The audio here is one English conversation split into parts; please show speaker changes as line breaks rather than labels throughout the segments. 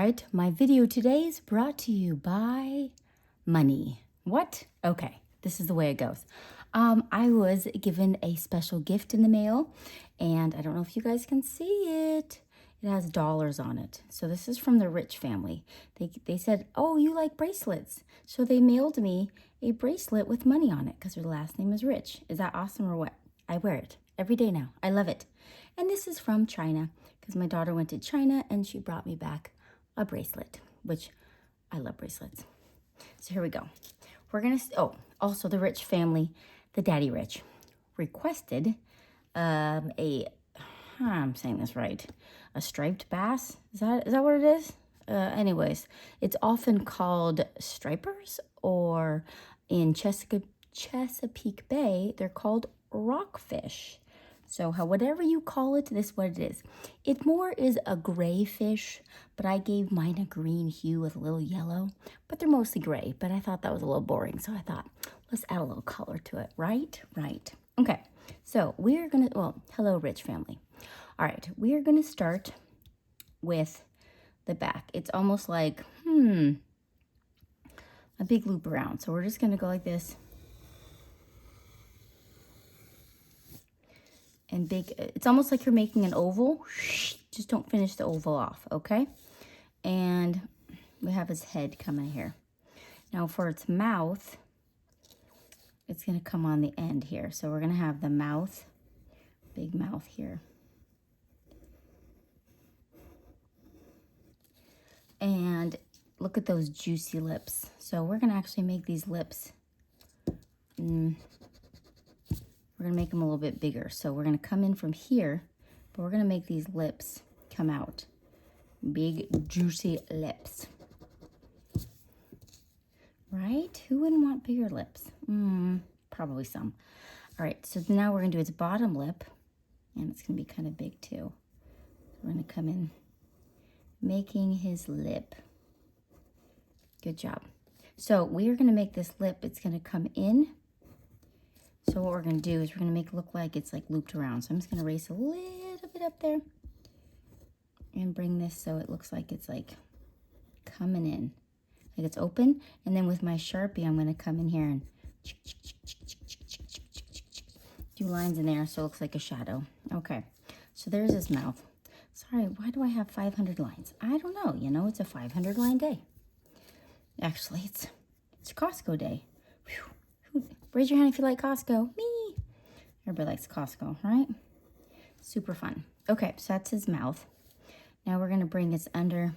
right, my video today is brought to you by money. What? Okay, this is the way it goes. I was given a special gift in the mail, and I don't know if you guys can see it. It has dollars on it. So this is from the Rich family. They said, oh, you like bracelets. So they mailed me a bracelet with money on it because their last name is Rich. Is that awesome or what? I wear it every day now. I love it. And this is from China because my daughter went to China and she brought me back a bracelet, which I love bracelets. So here we go. We're going to, also the Rich family, the Daddy Rich, requested I'm saying this right, a striped bass. Is that what it is? Anyways, it's often called stripers, or in Chesapeake Bay, they're called rockfish. So whatever you call it, this is what it is. It more is a gray fish, but I gave mine a green hue with a little yellow, but they're mostly gray, but I thought that was a little boring. So I thought, let's add a little color to it, right? Right. Okay. So we're going to, hello, Rich family. All right. We are going to start with the back. It's almost like, a big loop around. So we're just going to go like this. And big, it's almost like you're making an oval. Just don't finish the oval off, okay? And we have his head coming here. Now for its mouth, it's gonna come on the end here. So we're gonna have the mouth, big mouth here. And look at those juicy lips. So we're gonna actually make these lips, we're gonna make them a little bit bigger. So we're gonna come in from here, but we're gonna make these lips come out. Big, juicy lips. Right? Who wouldn't want bigger lips? Probably some. All right, so now we're gonna do its bottom lip, and it's gonna be kind of big too. We're gonna come in making his lip. Good job. So we are gonna make this lip, it's gonna come in. So what we're gonna do is we're gonna make it look like it's like looped around. So I'm just gonna erase a little bit up there and bring this so it looks like it's like coming in, like it's open. And then with my Sharpie, I'm gonna come in here and do lines in there so it looks like a shadow. Okay, so there's his mouth. Sorry, why do I have 500 lines? I don't know, it's a 500 line day. Actually, it's Costco day. Whew. Raise your hand if you like Costco. Me. Everybody likes Costco, right? Super fun. Okay, so that's his mouth. Now we're gonna bring his under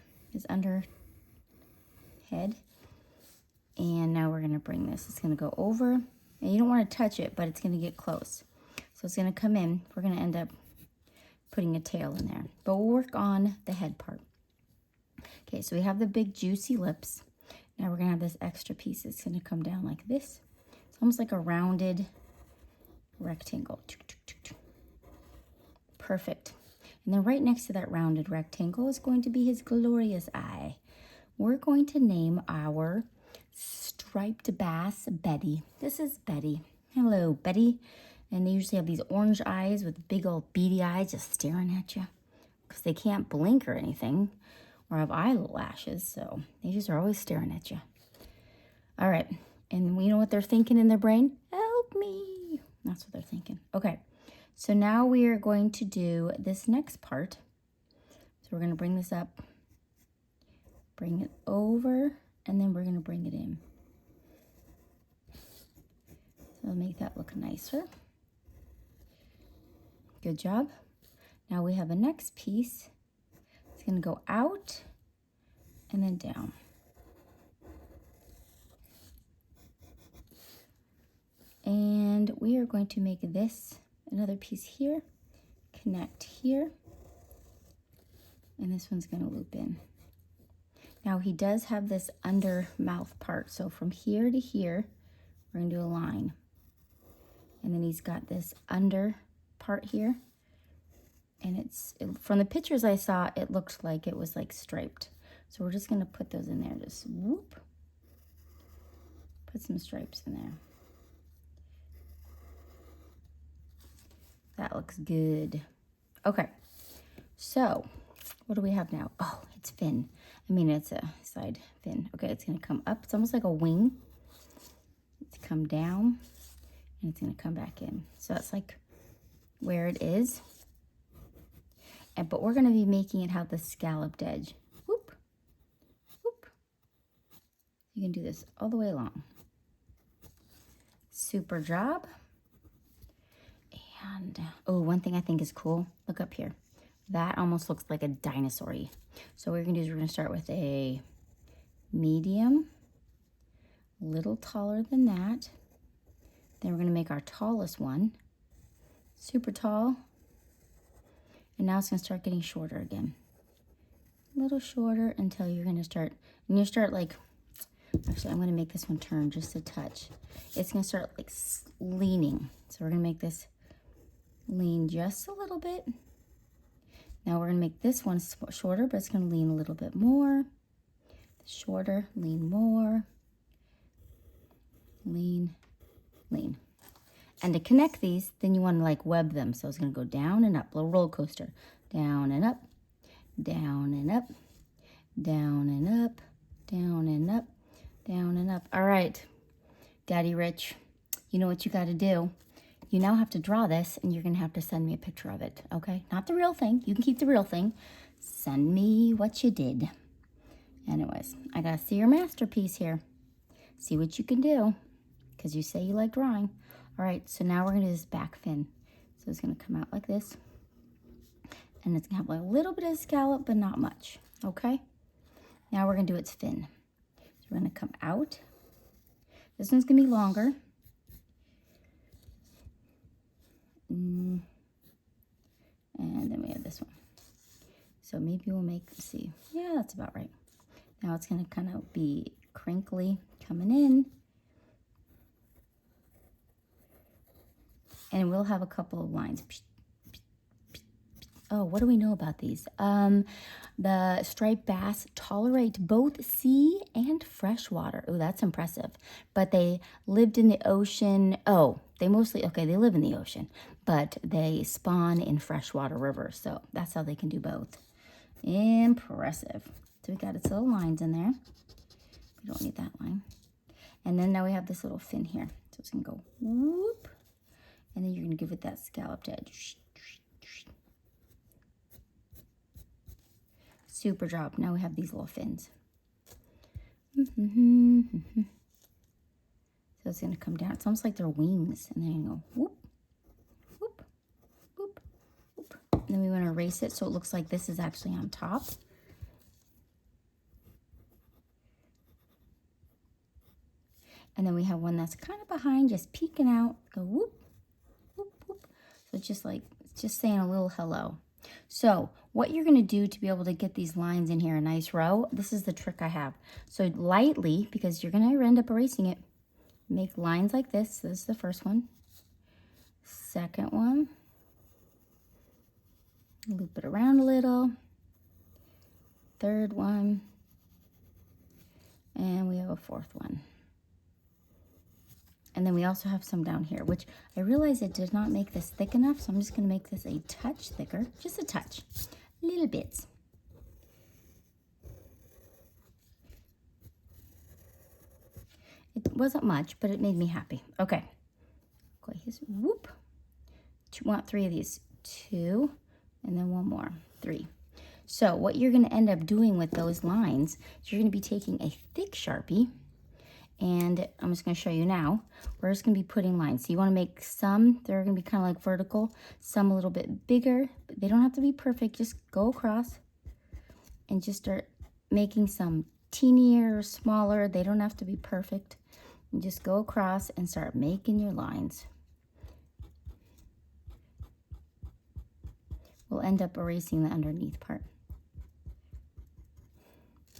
head. And now we're gonna bring this. It's gonna go over, and you don't wanna touch it, but it's gonna get close. So it's gonna come in. We're gonna end up putting a tail in there, but we'll work on the head part. Okay, so we have the big juicy lips. Now we're gonna have this extra piece. It's gonna come down like this. It's almost like a rounded rectangle. Perfect. And then right next to that rounded rectangle is going to be his glorious eye. We're going to name our striped bass Betty. This is Betty. Hello, Betty. And they usually have these orange eyes with big old beady eyes just staring at you because they can't blink or anything or have eyelashes, so they just are always staring at you. All right. And you know what they're thinking in their brain? Help me. That's what they're thinking. Okay. So now we are going to do this next part. So we're going to bring this up, bring it over, and then we're going to bring it in. So make that look nicer. Good job. Now we have a next piece. It's going to go out and then down. And we are going to make this another piece here, connect here, and this one's going to loop in. Now he does have this under mouth part, so from here to here, we're going to do a line. And then he's got this under part here, and from the pictures I saw, it looked like it was like striped. So we're just going to put those in there, just whoop, put some stripes in there. That looks good. Okay, so what do we have now? Oh, it's fin. I mean, it's a side fin. Okay, it's gonna come up. It's almost like a wing. It's come down and it's gonna come back in. So that's like where it is. But we're gonna be making it have the scalloped edge. Whoop, whoop. You can do this all the way along. Super job. And, oh, one thing I think is cool, look up here. That almost looks like a dinosaur-y. So what we're gonna do is we're gonna start with a medium, a little taller than that. Then we're gonna make our tallest one, super tall. And now it's gonna start getting shorter again. A little shorter until you're gonna start, and you start like, actually I'm gonna make this one turn just a touch. It's gonna start like leaning. So we're gonna make this lean just a little bit. Now we're gonna make this one shorter, but it's gonna lean a little bit more. Shorter, lean more. Lean, lean. And to connect these, then you wanna like web them. So it's gonna go down and up, a little roller coaster. Down and up, down and up, down and up, down and up, down and up. All right, Daddy Rich, you know what you gotta do. You now have to draw this, and you're gonna have to send me a picture of it, okay? Not the real thing. You can keep the real thing. Send me what you did. Anyways, I gotta see your masterpiece here. See what you can do, because you say you like drawing. All right, so now we're gonna do this back fin. So it's gonna come out like this, and it's gonna have like a little bit of scallop, but not much, okay? Now we're gonna do its fin. So we're gonna come out. This one's gonna be longer. And then we have this one. So maybe we'll make, see, yeah, that's about right. Now it's gonna kind of be crinkly coming in. And we'll have a couple of lines. Oh, what do we know about these? The striped bass tolerate both sea and fresh water. Oh, that's impressive. But they lived in the ocean. Oh, they mostly, okay, they live in the ocean, but they spawn in freshwater rivers. So that's how they can do both. Impressive. So we got its little lines in there. We don't need that line. And then now we have this little fin here. So it's gonna go whoop. And then you're gonna give it that scalloped edge. Super job. Now we have these little fins. So it's gonna come down. It's almost like they're wings. And then you go whoop, whoop, whoop, whoop. And then we wanna erase it so it looks like this is actually on top. And then we have one that's kind of behind, just peeking out. Go whoop, whoop, whoop. So it's just saying a little hello. So what you're gonna do to be able to get these lines in here a nice row, this is the trick I have. So lightly, because you're gonna end up erasing it, make lines like this. So this is the first one. Second one. Loop it around a little. Third one. And we have a fourth one. And then we also have some down here, which I realize it did not make this thick enough, so I'm just gonna make this a touch thicker, just a touch, little bits. It wasn't much, but it made me happy. Okay, whoop. Want 3 of these, 2, and then 1 more, 3. So what you're gonna end up doing with those lines, is you're gonna be taking a thick Sharpie, and I'm just gonna show you now. We're just gonna be putting lines. So you wanna make some, they're gonna be kind of like vertical, some a little bit bigger. But they don't have to be perfect, just go across and just start making some teenier, smaller. They don't have to be perfect. And just go across and start making your lines. We'll end up erasing the underneath part.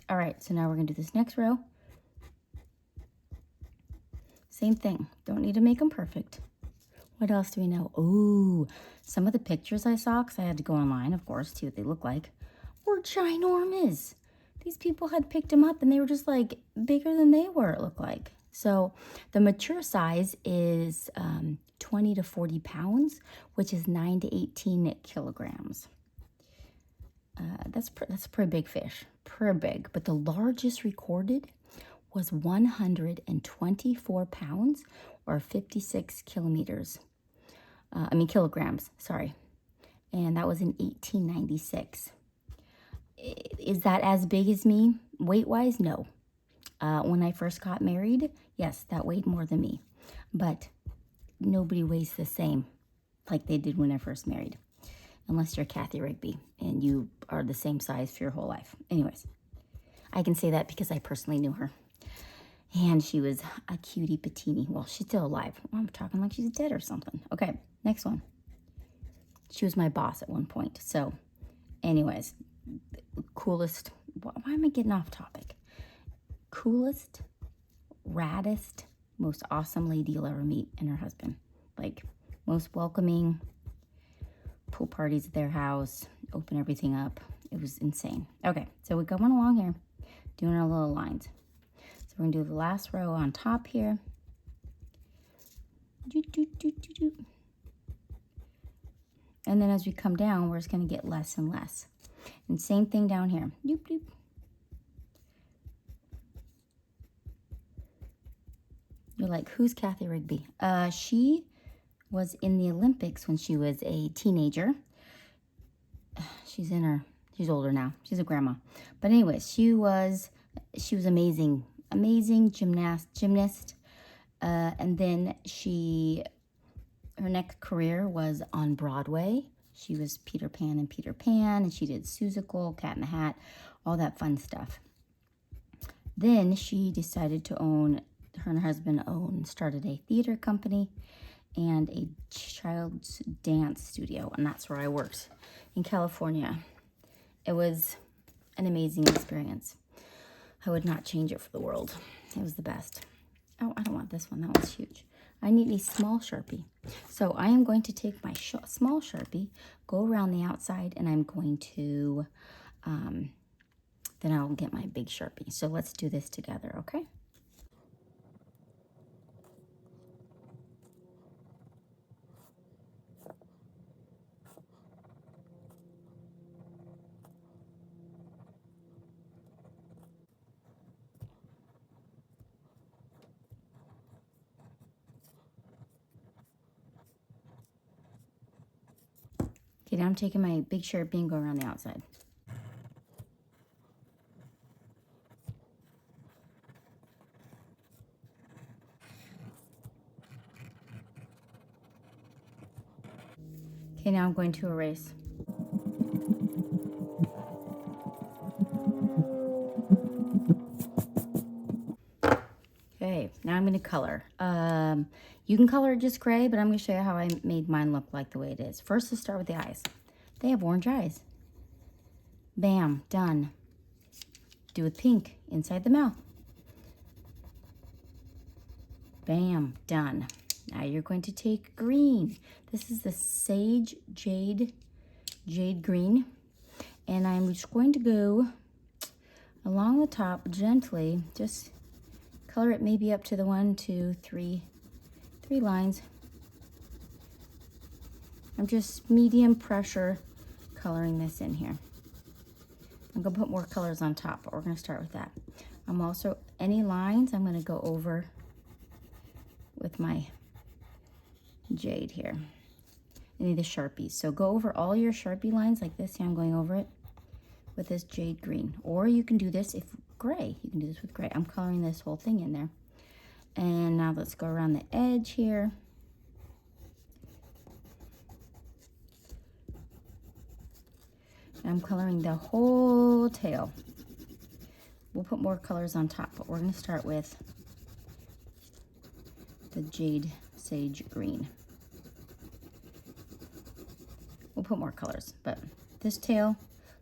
All right, so now we're gonna do this next row. Same thing, don't need to make them perfect. What else do we know? Oh, some of the pictures I saw, because I had to go online, of course, to see what they look like, were ginormous. These people had picked them up and they were just like bigger than they were, it looked like. So the mature size is 20 to 40 pounds, which is 9 to 18 kilograms. That's a pretty big fish, pretty big. But the largest recorded was 124 pounds or 56 kilometers. Kilograms, sorry. And that was in 1896. Is that as big as me weight-wise? No. When I first got married, yes, that weighed more than me. But nobody weighs the same like they did when I first married. Unless you're Kathy Rigby and you are the same size for your whole life. Anyways, I can say that because I personally knew her. And she was a cutie patini. Well, she's still alive. I'm talking like she's dead or something. Okay, next one. She was my boss at one point. So, anyways, coolest. Why am I getting off topic? Coolest, raddest, most awesome lady you'll ever meet, and her husband. Like, most welcoming. Pool parties at their house, open everything up. It was insane. Okay, so we're going along here, doing our little lines. So we're gonna do the last row on top here. And then as we come down, we're just gonna get less and less. And same thing down here. You're like, who's Kathy Rigby? She was in the Olympics when she was a teenager. She's older now. She's a grandma. But anyways, she was amazing gymnast. And then her next career was on Broadway. She was Peter Pan and Peter Pan, and she did Seussical, Cat in the Hat, all that fun stuff. Then she decided to her and her husband started a theater company and a child's dance studio, and that's where I worked in California. It was an amazing experience. I would not change it for the world. It was the best. Oh, I don't want this one. That one's huge. I need a small Sharpie. So I am going to take my small Sharpie, go around the outside, and I'm going to, then I'll get my big Sharpie. So let's do this together, okay? Okay, now I'm taking my big Sharpie and go around the outside. Okay, now I'm going to erase. Okay, now I'm going to color. You can color it just gray, but I'm going to show you how I made mine look like the way it is. First, let's start with the eyes. They have orange eyes. Bam, done. Do with pink inside the mouth. Bam, done. Now you're going to take green. This is the Sage Jade Green. And I'm just going to go along the top gently, just color it maybe up to the 1, 2, 3 lines. I'm just medium pressure coloring this in here. I'm gonna put more colors on top, but we're gonna start with that. I'm also, any lines, I'm gonna go over with my jade here. Any of the Sharpies. So go over all your Sharpie lines like this. See, I'm going over it with this jade green. Or you can do this if gray. You can do this with gray. I'm coloring this whole thing in there. And now let's go around the edge here. I'm coloring the whole tail. We'll put more colors on top, but we're going to start with the Jade Sage Green. We'll put more colors, but this tail,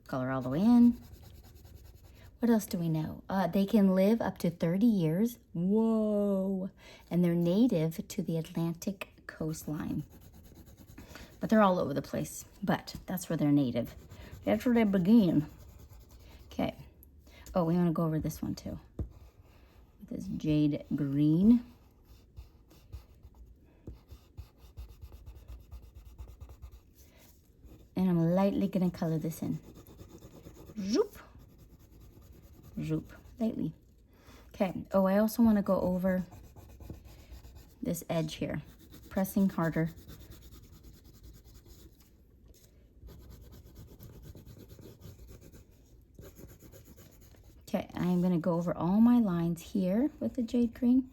color all the way in. What else do we know? They can live up to 30 years. Whoa! And they're native to the Atlantic coastline. But they're all over the place, but that's where they're native. That's where they begin. Okay. Oh, we want to go over this one too. With this jade green. And I'm lightly going to color this in. Zoop. Zoop. Lightly. Okay. Oh, I also want to go over this edge here. Pressing harder. Okay, I'm going to go over all my lines here with the jade green.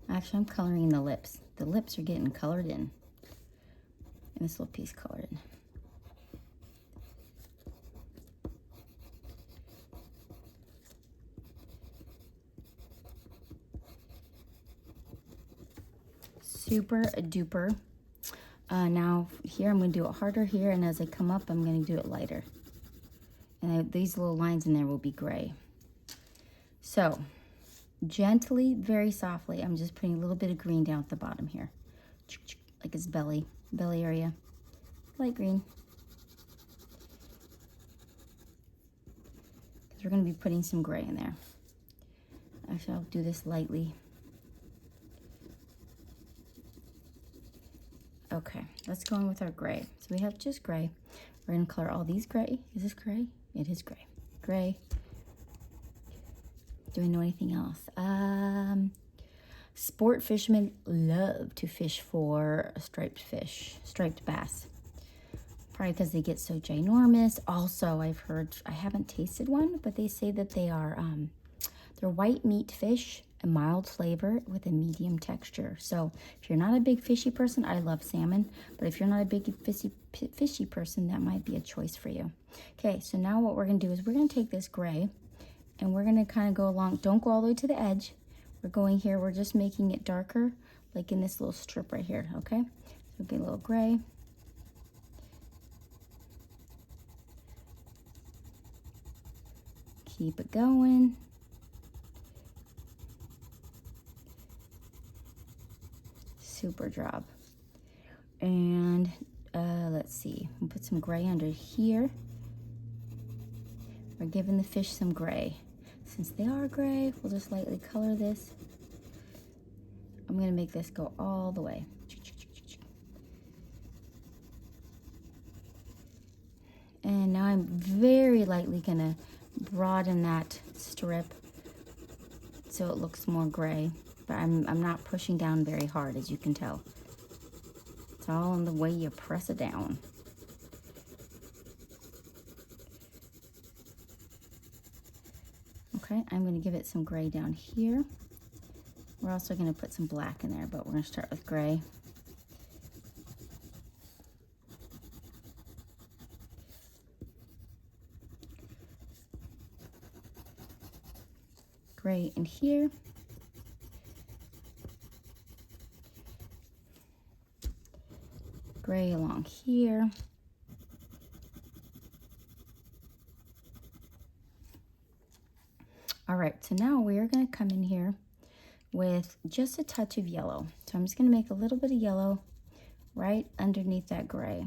Actually, I'm coloring the lips. The lips are getting colored in. And this little piece colored in. Super duper. Now here I'm going to do it harder here, and as I come up I'm going to do it lighter. And these little lines in there will be gray. So gently, very softly, I'm just putting a little bit of green down at the bottom here, like his belly area. Light green, because we're going to be putting some gray in there. Actually, I'll do this lightly. Okay, let's go in with our gray. So we have just gray. We're going to color all these gray. Is this gray? It is gray. Gray. Do I know anything else? Sport fishermen love to fish for striped bass. Probably because they get so ginormous. Also, I've heard, I haven't tasted one, but they say that they are, they're white meat fish, a mild flavor with a medium texture. So if you're not a big fishy person, I love salmon, but if you're not a big fishy person, that might be a choice for you. Okay, so now what we're gonna do is we're gonna take this gray and we're gonna kind of go along, don't go all the way to the edge. We're going here, we're just making it darker, like in this little strip right here, okay? So get a little gray. Keep it going. Super job. And let's see, we'll put some gray under here. We're giving the fish some gray. Since they are gray, we'll just lightly color this. I'm gonna make this go all the way. And now I'm very lightly gonna broaden that strip so it looks more gray. But I'm not pushing down very hard, as you can tell. It's all in the way you press it down. Okay, I'm going to give it some gray down here. We're also going to put some black in there, but we're going to start with gray. Gray in here. Gray along here. All right, so now we are going to come in here with just a touch of yellow. So I'm just going to make a little bit of yellow right underneath that gray.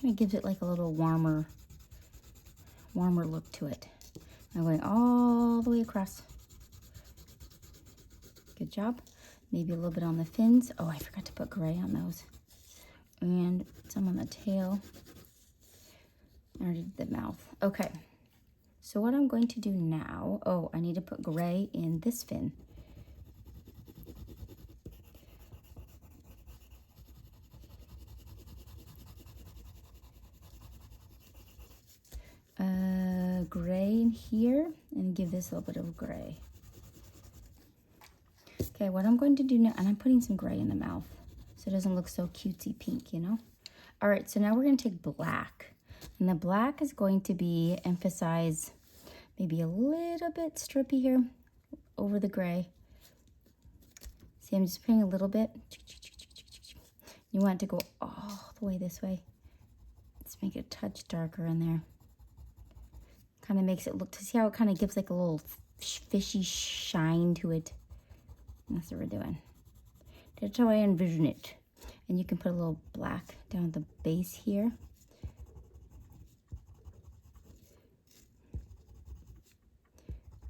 Kind of gives it like a little warmer look to it. I'm going all the way across. Good job. Maybe a little bit on the fins. Oh, I forgot to put gray on those. And some on the tail. I already did the mouth. Okay. So what I'm going to do now, oh, I need to put gray in this fin. Gray in here, and give this a little bit of gray. Okay, what I'm going to do now, and I'm putting some gray in the mouth so it doesn't look so cutesy pink, you know? All right, so now we're going to take black. And the black is going to be emphasize maybe a little bit strippy here over the gray. See, I'm just putting a little bit. You want it to go all the way this way. Let's make it a touch darker in there. Kind of makes it look, to see how it kind of gives like a little fishy shine to it. That's what we're doing. That's how I envision it. And you can put a little black down the base here.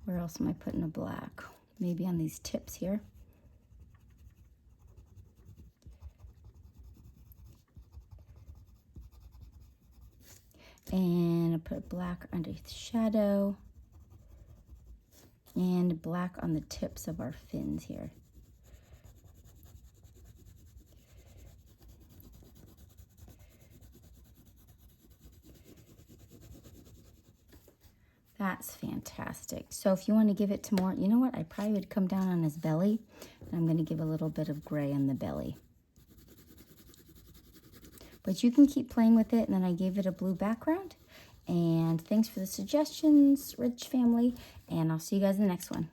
Where else am I putting a black? Maybe on these tips here. And I put black underneath the shadow. And black on the tips of our fins here. That's fantastic. So if you want to give it to more, you know what? I probably would come down on his belly. And I'm going to give a little bit of gray on the belly. But you can keep playing with it. And then I gave it a blue background. And thanks for the suggestions, Rich family. And I'll see you guys in the next one.